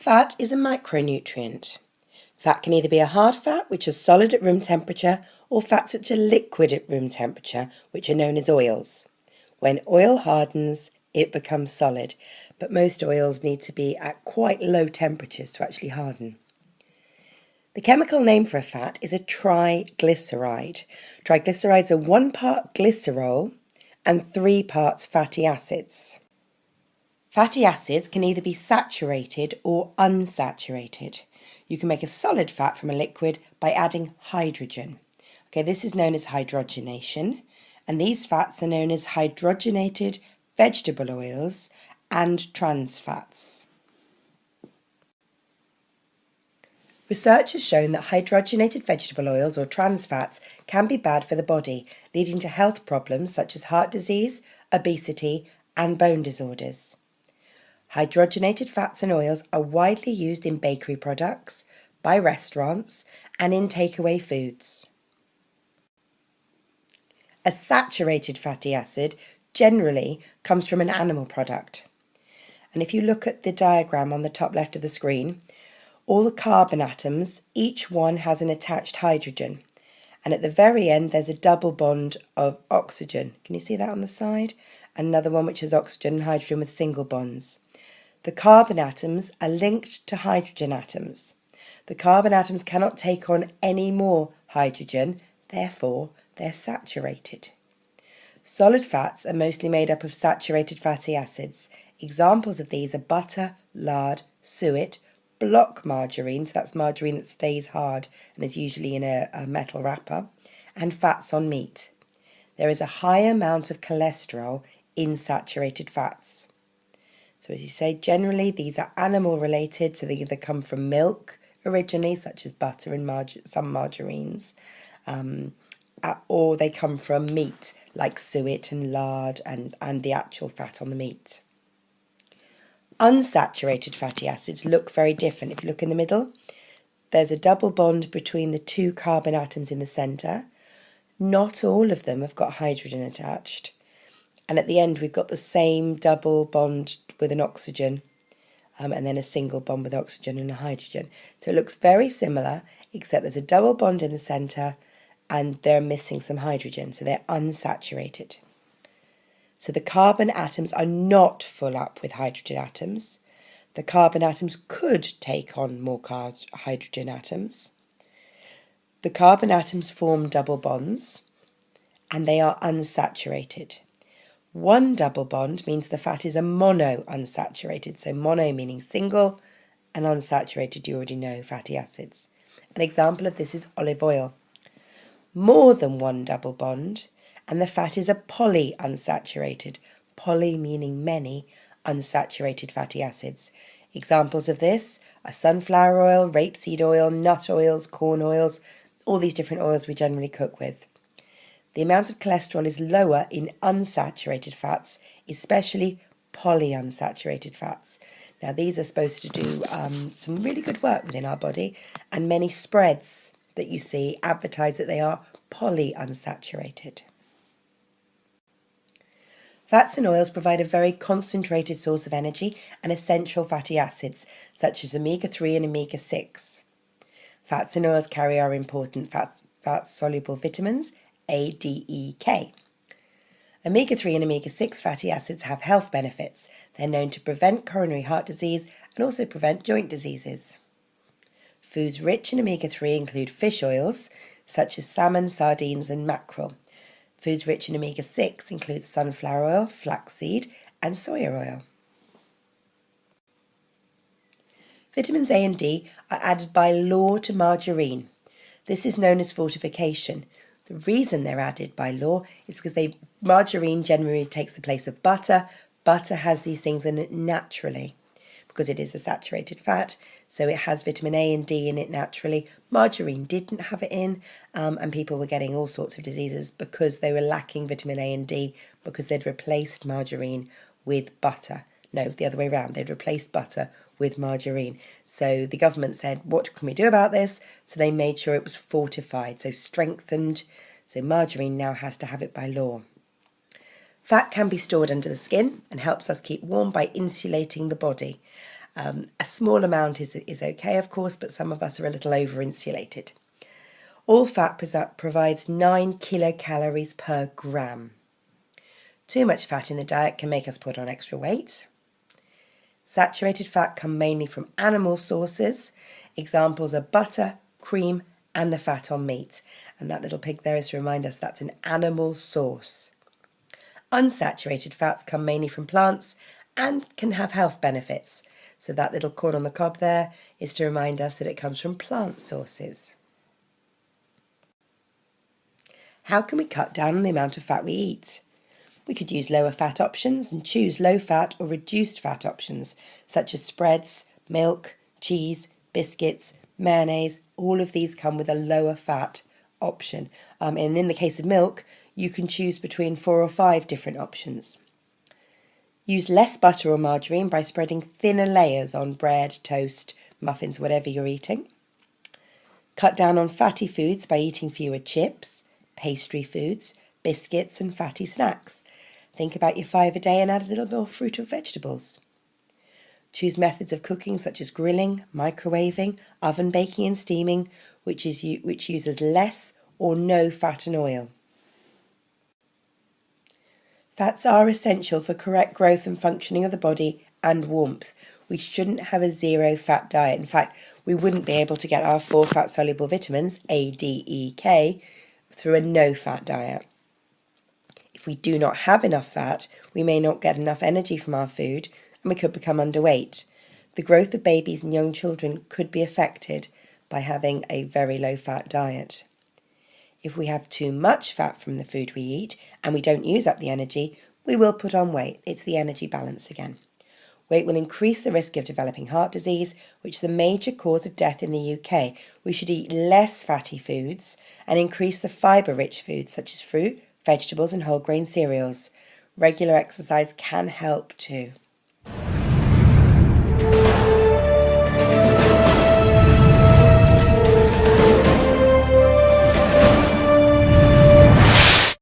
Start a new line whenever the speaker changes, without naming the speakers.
Fat is a micronutrient. Fat can either be a hard fat, which is solid at room temperature, or fats which are liquid at room temperature, which are known as oils. When oil hardens, it becomes solid, but most oils need to be at quite low temperatures to actually harden. The chemical name for a fat is a triglyceride. Triglycerides are 1 part glycerol and 3 parts fatty acids. Fatty acids can either be saturated or unsaturated. You can make a solid fat from a liquid by adding hydrogen. Okay, this is known as hydrogenation, and these fats are known as hydrogenated vegetable oils and trans fats. Research has shown that hydrogenated vegetable oils or trans fats can be bad for the body, leading to health problems such as heart disease, obesity, and bone disorders. Hydrogenated fats and oils are widely used in bakery products, by restaurants, and in takeaway foods. A saturated fatty acid generally comes from an animal product. And if you look at the diagram on the top left of the screen, all the carbon atoms, each one has an attached hydrogen. And at the very end, there's a double bond of oxygen. Can you see that on the side? Another one which is oxygen and hydrogen with single bonds. The carbon atoms are linked to hydrogen atoms. The carbon atoms cannot take on any more hydrogen, therefore they're saturated. Solid fats are mostly made up of saturated fatty acids. Examples of these are butter, lard, suet, block margarine, so that's margarine that stays hard and is usually in a metal wrapper, and fats on meat. There is a high amount of cholesterol in saturated fats. So as you say, generally these are animal related, so they either come from milk originally, such as butter and some margarines, or they come from meat, like suet and lard and the actual fat on the meat. Unsaturated fatty acids look very different. If you look in the middle, there's a double bond between the 2 carbon atoms in the centre. Not all of them have got hydrogen attached. And at the end, we've got the same double bond with an oxygen and then a single bond with oxygen and a hydrogen. So it looks very similar, except there's a double bond in the centre and they're missing some hydrogen, so they're unsaturated. So the carbon atoms are not full up with hydrogen atoms. The carbon atoms could take on more hydrogen atoms. The carbon atoms form double bonds and they are unsaturated. 1 double bond means the fat is a monounsaturated, so mono meaning single, and unsaturated, you already know, fatty acids. An example of this is olive oil. More than 1 double bond, and the fat is a polyunsaturated, poly meaning many, unsaturated fatty acids. Examples of this are sunflower oil, rapeseed oil, nut oils, corn oils, all these different oils we generally cook with. The amount of cholesterol is lower in unsaturated fats, especially polyunsaturated fats. Now these are supposed to do some really good work within our body, and many spreads that you see advertise that they are polyunsaturated. Fats and oils provide a very concentrated source of energy and essential fatty acids, such as omega-3 and omega-6. Fats and oils carry our important fat-soluble vitamins, A, D, E, K. Omega-3 and omega-6 fatty acids have health benefits. They're known to prevent coronary heart disease and also prevent joint diseases. Foods rich in omega-3 include fish oils, such as salmon, sardines and mackerel. Foods rich in omega-6 include sunflower oil, flaxseed and soya oil. Vitamins A and D are added by law to margarine. This is known as fortification. The reason they're added by law is because margarine generally takes the place of butter. Butter has these things in it naturally because it is a saturated fat, so it has vitamin A and D in it naturally. Margarine didn't have it in, and people were getting all sorts of diseases because they were lacking vitamin A and D because they'd replaced margarine with butter. No, the other way around. They'd replaced butter with margarine. So the government said, what can we do about this? So they made sure it was fortified, so strengthened. So margarine now has to have it by law. Fat can be stored under the skin and helps us keep warm by insulating the body. A small amount is okay, of course, but some of us are a little over-insulated. All fat provides 9 kilocalories per gram. Too much fat in the diet can make us put on extra weight. Saturated fat come mainly from animal sources. Examples are butter, cream, and the fat on meat. And that little pig there is to remind us that's an animal source. Unsaturated fats come mainly from plants and can have health benefits. So that little corn on the cob there is to remind us that it comes from plant sources. How can we cut down on the amount of fat we eat? We could use lower fat options and choose low fat or reduced fat options, such as spreads, milk, cheese, biscuits, mayonnaise. All of these come with a lower fat option. And in the case of milk, you can choose between 4 or 5 different options. Use less butter or margarine by spreading thinner layers on bread, toast, muffins, whatever you're eating. Cut down on fatty foods by eating fewer chips, pastry foods, biscuits and fatty snacks. Think about your 5 a day and add a little more fruit or vegetables. Choose methods of cooking such as grilling, microwaving, oven baking and steaming, which uses less or no fat and oil. Fats are essential for correct growth and functioning of the body and warmth. We shouldn't have a zero fat diet. In fact, we wouldn't be able to get our 4 fat soluble vitamins, A, D, E, K, through a no fat diet. If we do not have enough fat, we may not get enough energy from our food and we could become underweight. The growth of babies and young children could be affected by having a very low fat diet. If we have too much fat from the food we eat and we don't use up the energy, we will put on weight. It's the energy balance again. Weight will increase the risk of developing heart disease, which is the major cause of death in the UK. We should eat less fatty foods and increase the fibre-rich foods such as fruit, vegetables and whole grain cereals. Regular exercise can help too.